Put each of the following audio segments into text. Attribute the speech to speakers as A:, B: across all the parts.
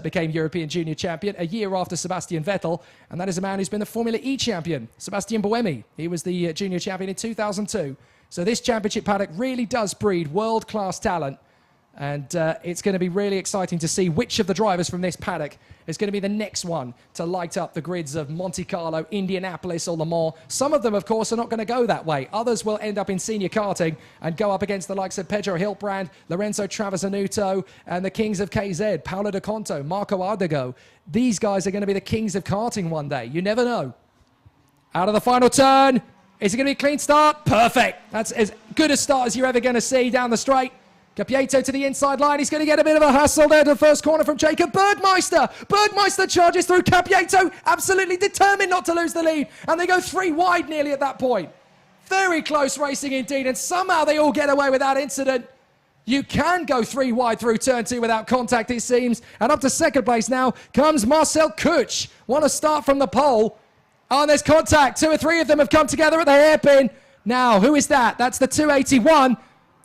A: became European Junior Champion a year after Sebastian Vettel, and that is a man who's been the Formula E champion, Sebastian Buemi. He was the Junior Champion in 2002. So this championship paddock really does breed world-class talent, and it's going to be really exciting to see which of the drivers from this paddock is going to be the next one to light up the grids of Monte Carlo, Indianapolis or Le Mans. Some of them, of course, are not going to go that way. Others will end up in senior karting and go up against the likes of Pedro Hilbrand, Lorenzo Travasanuto, and the kings of KZ, Paolo De Conto, Marco Ardigo. These guys are going to be the kings of karting one day. You never know. Out of the final turn. Is it going to be a clean start? Perfect. That's as good a start as you're ever going to see down the straight. Capieto to the inside line. He's going to get a bit of a hustle there to the first corner from Jakob Bergmeister. Bergmeister charges through. Capieto absolutely determined not to lose the lead. And they go 3 wide nearly at that point. Very close racing indeed. And somehow they all get away with that incident. You can go 3 wide through turn 2 without contact, it seems. And up to second place now comes Marcel Kuch. Want to start from the pole. Oh, and there's contact. 2 or 3 of them have come together at the hairpin. Now, who is that? That's the 281.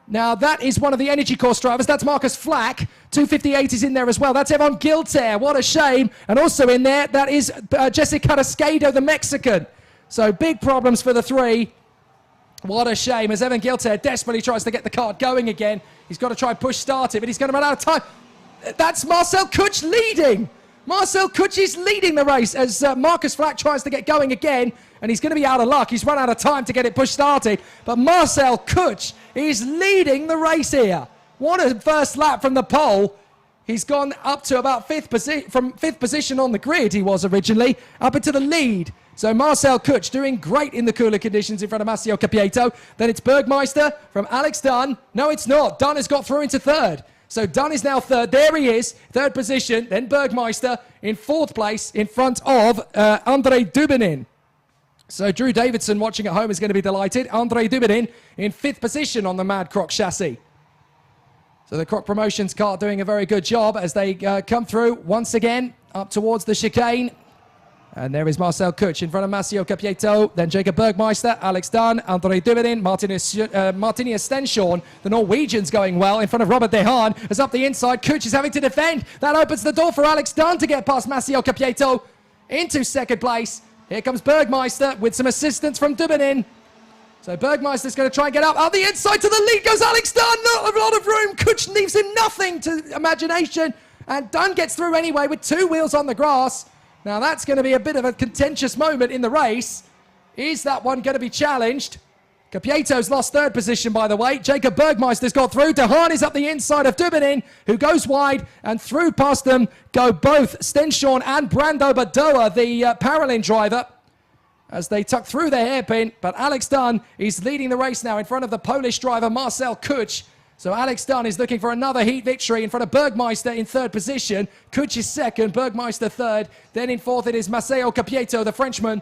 A: Now, that is one of the Energy Course drivers. That's Marcus Flack. 258 is in there as well. That's Evan Gilter. What a shame. And also in there, that is Jessica Carrasquedo, the Mexican. So big problems for the 3. What a shame as Evan Gilter desperately tries to get the kart going again. He's got to try and push start it, but he's going to run out of time. That's Marcel Kuch leading. Marcel Kuch is leading the race as Marcus Flack tries to get going again, and he's going to be out of luck. He's run out of time to get it push started, but Marcel Kuch is leading the race here. What a first lap from the pole. He's gone up to about 5th position on the grid he was originally, up into the lead. So Marcel Kuch doing great in the cooler conditions in front of Massimo Capieto. Then it's Bergmeister from Alex Dunn. No, it's not. Dunn has got through into 3rd. So Dunn is now 3rd. There he is, 3rd position. Then Bergmeister in 4th place in front of Andre Dubinin. So Drew Davidson watching at home is going to be delighted. Andre Dubinin in 5th position on the Mad Croc chassis. So the Croc Promotions car doing a very good job as they come through once again up towards the chicane. And there is Marcel Kuch in front of Massimo Capieto, then Jakob Bergmeister, Alex Dunn, Andre Dubinin, Martinius Stenshorn. The Norwegians going well in front of Robert Dehaan. As up the inside, Kuch is having to defend. That opens the door for Alex Dunn to get past Massimo Capieto into 2nd place. Here comes Bergmeister with some assistance from Dubinin. So Bergmeister's going to try and get up. Out the inside to the lead goes Alex Dunn. Not a lot of room. Kuch leaves him nothing to imagination. And Dunn gets through anyway with 2 wheels on the grass. Now that's going to be a bit of a contentious moment in the race. Is that one going to be challenged? Capieto's lost 3rd position, by the way. Jakob Bergmeister's got through. Dehaan is up the inside of Dubinin, who goes wide, and through past them go both Stenshorn and Brando Badoa, the Paralin driver, as they tuck through their hairpin. But Alex Dunn is leading the race now in front of the Polish driver Marcel Kuch. So Alex Dunn is looking for another heat victory in front of Bergmeister in 3rd position. Kuch is 2nd, Bergmeister 3rd. Then in 4th it is Massimo Capieto, the Frenchman.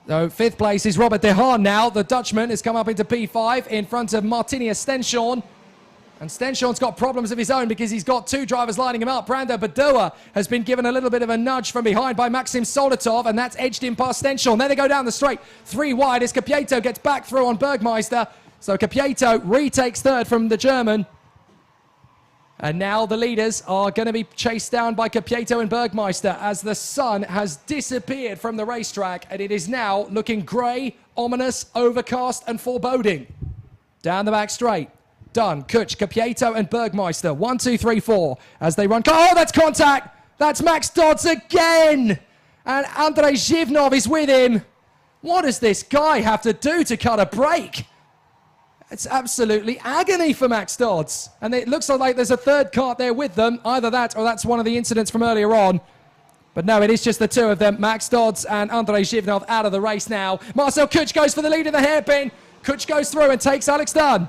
A: So 5th place is Robert Dehaan now. The Dutchman has come up into P5 in front of Martinius Stenshorn. And Stenshorn's got problems of his own because he's got 2 drivers lining him up. Brando Badoa has been given a little bit of a nudge from behind by Maxim Solatov, and that's edged him past Stenshorn. Then they go down the straight, 3 wide as Capieto gets back through on Bergmeister. So Capieto retakes 3rd from the German. And now the leaders are going to be chased down by Capieto and Bergmeister as the sun has disappeared from the racetrack, and it is now looking grey, ominous, overcast and foreboding. Down the back straight. Dunn, Kuch, Capieto and Bergmeister. 1, 2, 3, 4 as they run. Oh, that's contact! That's Max Dodds again! And Andrei Zhivnov is with him. What does this guy have to do to cut a break? It's absolutely agony for Max Dodds. And it looks like there's a 3rd kart there with them. Either that or that's one of the incidents from earlier on. But no, it is just the 2 of them. Max Dodds and Andrei Zhivnov out of the race now. Marcel Kuch goes for the lead in the hairpin. Kuch goes through and takes Alex Dunn.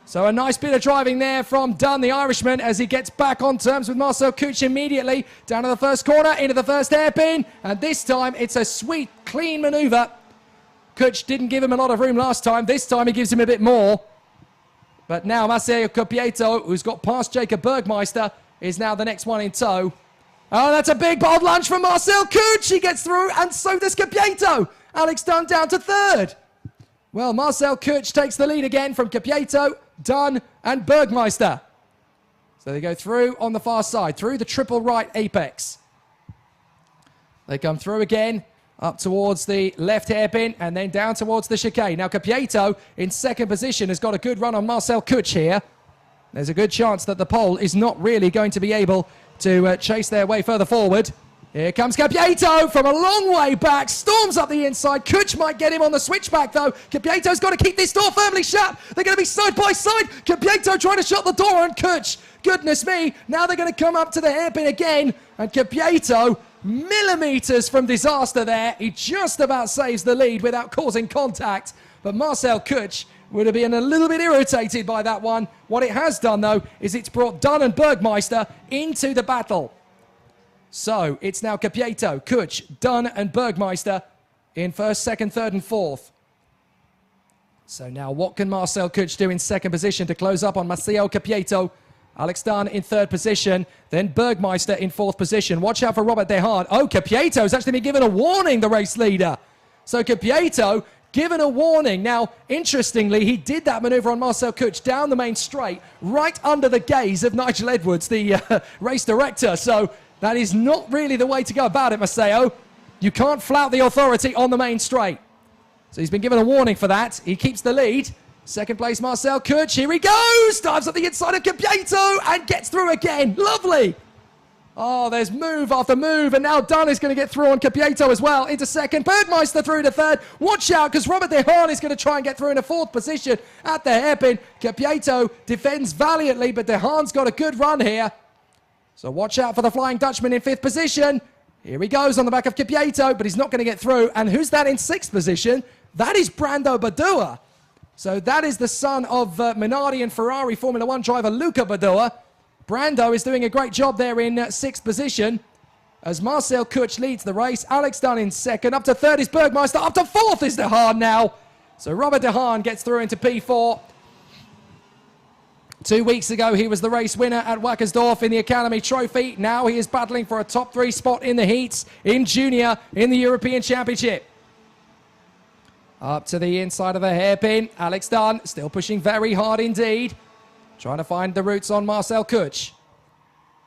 A: So a nice bit of driving there from Dunn, the Irishman, as he gets back on terms with Marcel Kuch immediately. Down to the 1st corner, into the 1st hairpin. And this time it's a sweet, clean manoeuvre. Kuch didn't give him a lot of room last time. This time he gives him a bit more. But now Massimo Capieto, who's got past Jakob Bergmeister, is now the next one in tow. Oh, that's a big bold lunge from Marcel Kuch. He gets through, and so does Capieto. Alex Dunn down to 3rd. Well, Marcel Kuch takes the lead again from Capieto, Dunn, and Bergmeister. So they go through on the far side, through the triple right apex. They come through again, up towards the left hairpin, and then down towards the chicane. Now, Capieto, in second position, has got a good run on Marcel Kuch here. There's a good chance that the pole is not really going to be able to chase their way further forward. Here comes Capieto from a long way back, storms up the inside. Kuch might get him on the switchback, though. Capieto's got to keep this door firmly shut. They're going to be side by side. Capieto trying to shut the door on Kuch. Goodness me, now they're going to come up to the hairpin again, and Capieto, millimetres from disaster there. He just about saves the lead without causing contact, but Marcel Kuch would have been a little bit irritated by that one. What it has done, though, is it's brought Dunn and Bergmeister into the battle. So it's now Capieto, Kuch, Dunn and Bergmeister in first, second, third and fourth. So now what can Marcel Kuch do in second position to close up on Matteo Capieto? Alex Dunn in third position, then Bergmeister in fourth position. Watch out for Robert De Haan. Oh, Capieto's actually been given a warning, the race leader. So Capieto given a warning. Now, interestingly, he did that manoeuvre on Marcel Kuch down the main straight, right under the gaze of Nigel Edwards, the race director. So that is not really the way to go about it, Matteo. You can't flout the authority on the main straight. So he's been given a warning for that. He keeps the lead. Second place, Marcel Kuch. Here he goes. Dives up the inside of Capieto and gets through again. Lovely. Oh, there's move after move. And now Dunn is going to get through on Capieto as well. Into second. Bergmeister through to third. Watch out, because Robert De Haan is going to try and get through in a fourth position at the hairpin. Capieto defends valiantly, but De Haan's got a good run here. So watch out for the Flying Dutchman in fifth position. Here he goes on the back of Capieto, but he's not going to get through. And who's that in sixth position? That is Brando Badua. So that is the son of Minardi and Ferrari Formula 1 driver Luca Badua. Brando is doing a great job there in sixth position as Marcel Kuch leads the race. Alex Dunn in second. Up to third is Bergmeister. Up to fourth is De Haan now. So Robert De Haan gets through into P4. 2 weeks ago, he was the race winner at Wackersdorf in the Academy Trophy. Now he is battling for a top 3 spot in the heats in junior in the European Championship. Up to the inside of the hairpin. Alex Dunn still pushing very hard indeed. Trying to find the routes on Marcel Kuch.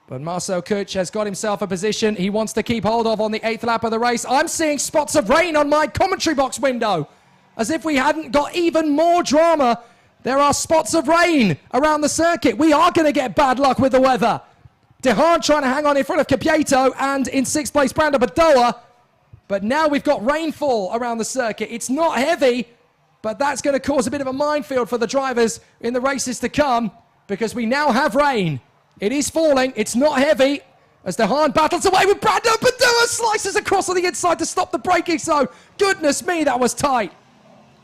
A: But Marcel Kuch has got himself a position he wants to keep hold of on the 8th lap of the race. I'm seeing spots of rain on my commentary box window. As if we hadn't got even more drama. There are spots of rain around the circuit. We are going to get bad luck with the weather. De Haan trying to hang on in front of Capieto and in 6th place Brando Badua. But now we've got rainfall around the circuit. It's not heavy, but that's going to cause a bit of a minefield for the drivers in the races to come because we now have rain. It is falling. It's not heavy as De Haan battles away with Brando Badua, slices across on the inside to stop the braking. So, goodness me, that was tight.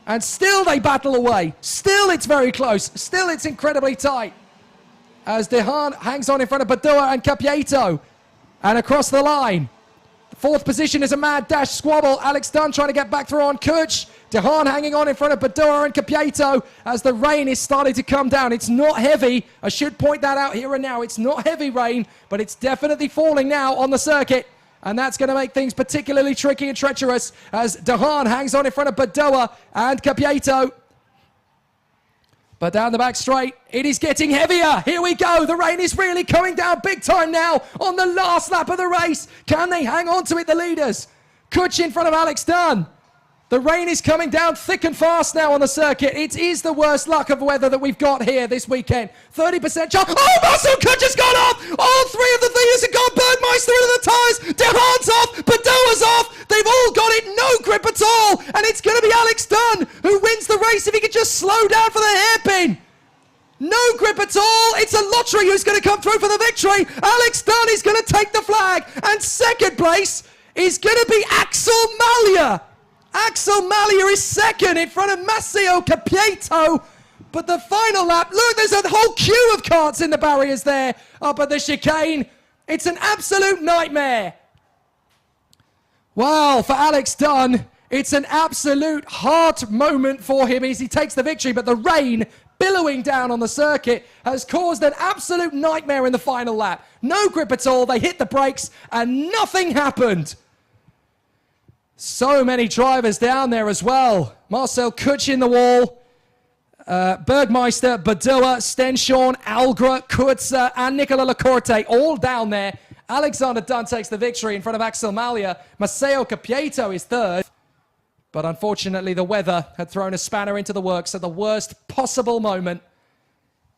A: And still they battle away. Still it's very close. Still it's incredibly tight. As De Haan hangs on in front of Badua and Capieto. And across the line. The 4th position is a mad dash squabble. Alex Dunn trying to get back through on Kuch. De Haan hanging on in front of Badua and Capieto as the rain is starting to come down. It's not heavy. I should point that out here and now. It's not heavy rain, but it's definitely falling now on the circuit. And that's going to make things particularly tricky and treacherous as De Haan hangs on in front of Badua and Capieto. But down the back straight, it is getting heavier. Here we go. The rain is really coming down big time now on the last lap of the race. Can they hang on to it, the leaders? Kuch in front of Alex Dunn. The rain is coming down thick and fast now on the circuit. It is the worst luck of weather that we've got here this weekend. 30% chance. Oh, Marcel Kuch has gone off. All 3 of the leaders have gone. Bergmeister into the tyres. De Haan's off. Badua's off. They've all got it. No grip at all. And it's going to be Alex Dunn who wins the race if he can just slow down for the hairpin. No grip at all. It's a lottery who's going to come through for the victory. Alex Dunn is going to take the flag. And second place is going to be Axel Malia. Axel Malia is second in front of Matteo Capieto. But the final lap, look, there's a whole queue of carts in the barriers there up at the chicane. It's an absolute nightmare. Wow, for Alex Dunn, it's an absolute heart moment for him as he takes the victory. But the rain billowing down on the circuit has caused an absolute nightmare in the final lap. No grip at all. They hit the brakes and nothing happened. So many drivers down there as well. Marcel Kuch in the wall. Bergmeister, Badoa, Stenshorn, Algra, Kurza, and Nicola Lacorte all down there. Alexander Dunn takes the victory in front of Axel Malia. Maceo Capieto is third. But unfortunately, the weather had thrown a spanner into the works at the worst possible moment.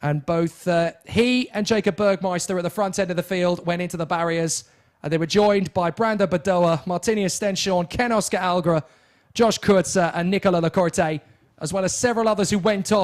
A: And both he and Jakob Bergmeister at the front end of the field went into the barriers. And they were joined by Brando Badoa, Martinius Stenshorn, Ken Oscar Algra, Josh Kurza, and Nicola Lacorte, as well as several others who went off